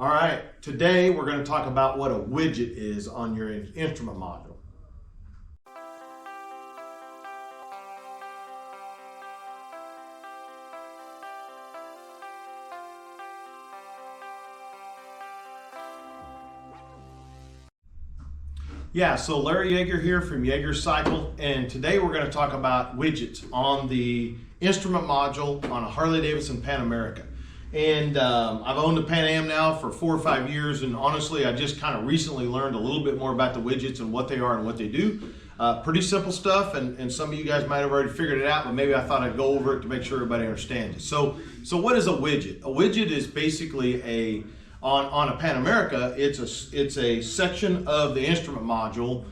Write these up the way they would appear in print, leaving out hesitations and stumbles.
All right, today we're going to talk about what a widget is on your instrument module. Yeah, so Larry Yeager here from Yeager Cycle, and today we're going to talk about widgets on the instrument module on a Harley-Davidson Pan America. And I've owned a Pan Am now for 4 or 5 years, and honestly, I just kind of recently learned a little bit more about the widgets and what they are and what they do. Pretty simple stuff, and some of you guys might have already figured it out, but maybe I thought I'd go over it to make sure everybody understands it. So what is a widget? A widget is basically on a Pan America, it's a section of the instrument module,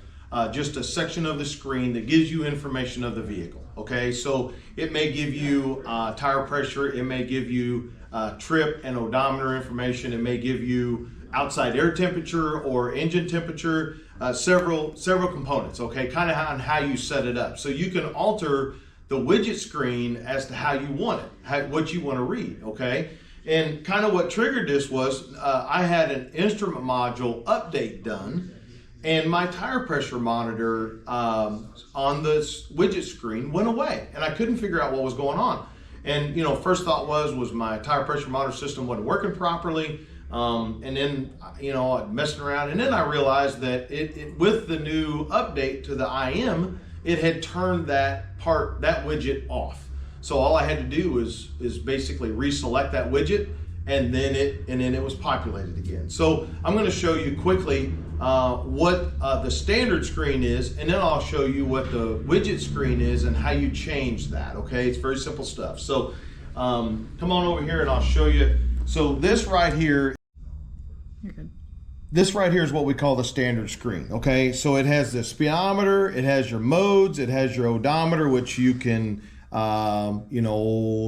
just a section of the screen that gives you information of the vehicle. Okay, so it may give you tire pressure, it may give you trip and odometer information, it may give you outside air temperature or engine temperature, several components. Okay, kind of on how you set it up. So you can alter the widget screen as to how you want it, what you want to read. Okay. And kind of what triggered this was I had an instrument module update done, and my tire pressure monitor on this widget screen went away, and I couldn't figure out what was going on. And first thought was my tire pressure monitor system wasn't working properly, and then messing around, and then I realized that it with the new update to the IM, it had turned that widget off. So all I had to do is basically reselect that widget, and then it was populated again. So I'm going to show you quickly what the standard screen is, and then I'll show you what the widget screen is and how you change that. Okay, it's very simple stuff. So come on over here and I'll show you. So this right here. You're good. This right here is what we call the standard screen. Okay, so it has the speedometer, it has your modes, it has your odometer, which you can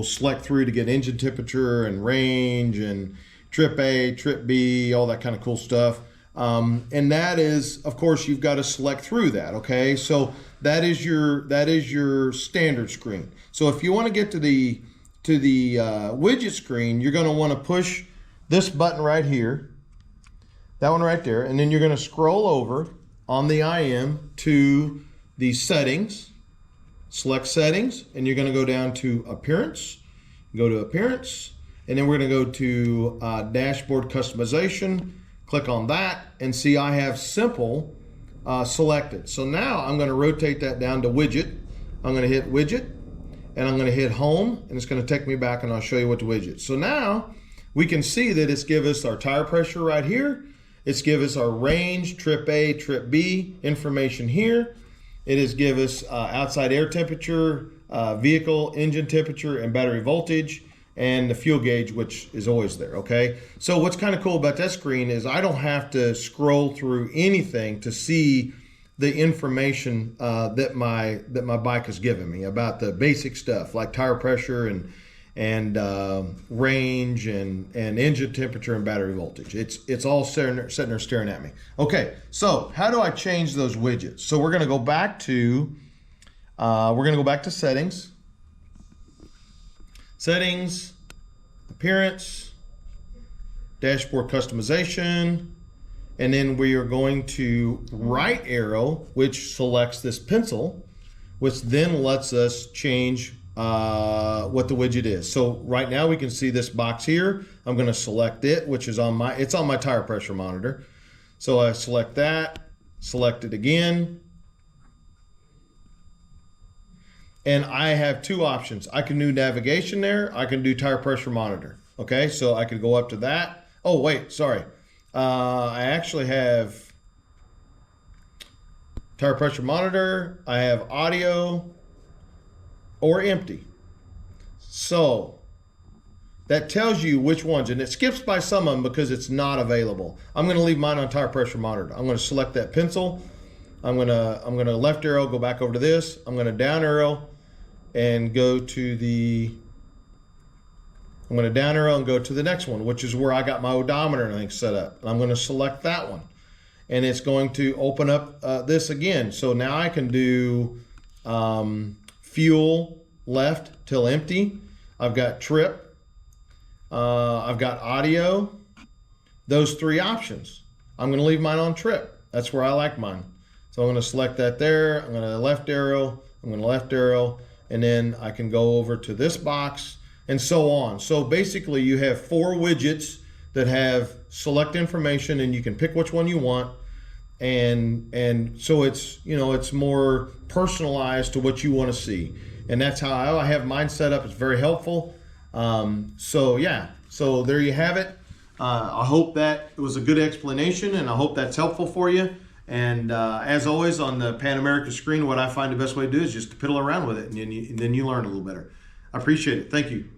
select through to get engine temperature and range and trip A, trip B, all that kind of cool stuff. And that is, of course, you've got to select through that. Okay, so that is your standard screen. So if you want to get to the widget screen, you're going to want to push this button right here, that one right there, and then you're going to scroll over on the IM to the settings. Select settings, and you're going to go down to appearance, go to appearance, and then we're going to go to dashboard customization, click on that, and see I have simple selected. So now I'm going to rotate that down to widget. I'm going to hit widget, and I'm going to hit home, and it's going to take me back, and I'll show you what the widget. So now we can see that it's give us our tire pressure right here. It's give us our range, trip A, trip B information here. It is give us outside air temperature, vehicle engine temperature, and battery voltage, and the fuel gauge, which is always there. Okay. So what's kind of cool about that screen is I don't have to scroll through anything to see the information that my bike has given me about the basic stuff like tire pressure and range and engine temperature and battery voltage. It's all sitting there staring at me. Okay, so how do I change those widgets? So we're going to go back to settings, appearance, dashboard customization, and then we are going to right arrow, which selects this pencil, which then lets us change what the widget is. So right now we can see this box here. I'm going to select it, which is on my tire pressure monitor. So I select that, select it again, and I have two options. I can do navigation there. I can do tire pressure monitor. Okay, so I could go up to that. Oh wait, sorry. I actually have tire pressure monitor. I have audio or empty. So that tells you which ones, and it skips by some of them because it's not available. I'm going to leave mine on tire pressure monitor. I'm going to select that pencil. I'm going to left arrow, go back over to this. I'm going to down arrow and go to the next one, which is where I got my odometer and everything set up. And I'm going to select that one, and it's going to open up this again. So now I can do fuel left till empty. I've got trip. I've got audio. those three options. I'm going to leave mine on trip. That's where I like mine. So I'm going to select that there. I'm going to left arrow. I'm going to left arrow. And then I can go over to this box and so on. So basically you have 4 widgets that have select information, and you can pick which one you want. And so it's, you know, it's more personalized to what you want to see. And that's how I have mine set up. It's very helpful. So yeah, so there you have it. I hope that it was a good explanation, and I hope that's helpful for you. And as always, on the Pan America screen, what I find the best way to do is just to piddle around with it, and then you learn a little better. I appreciate it. Thank you.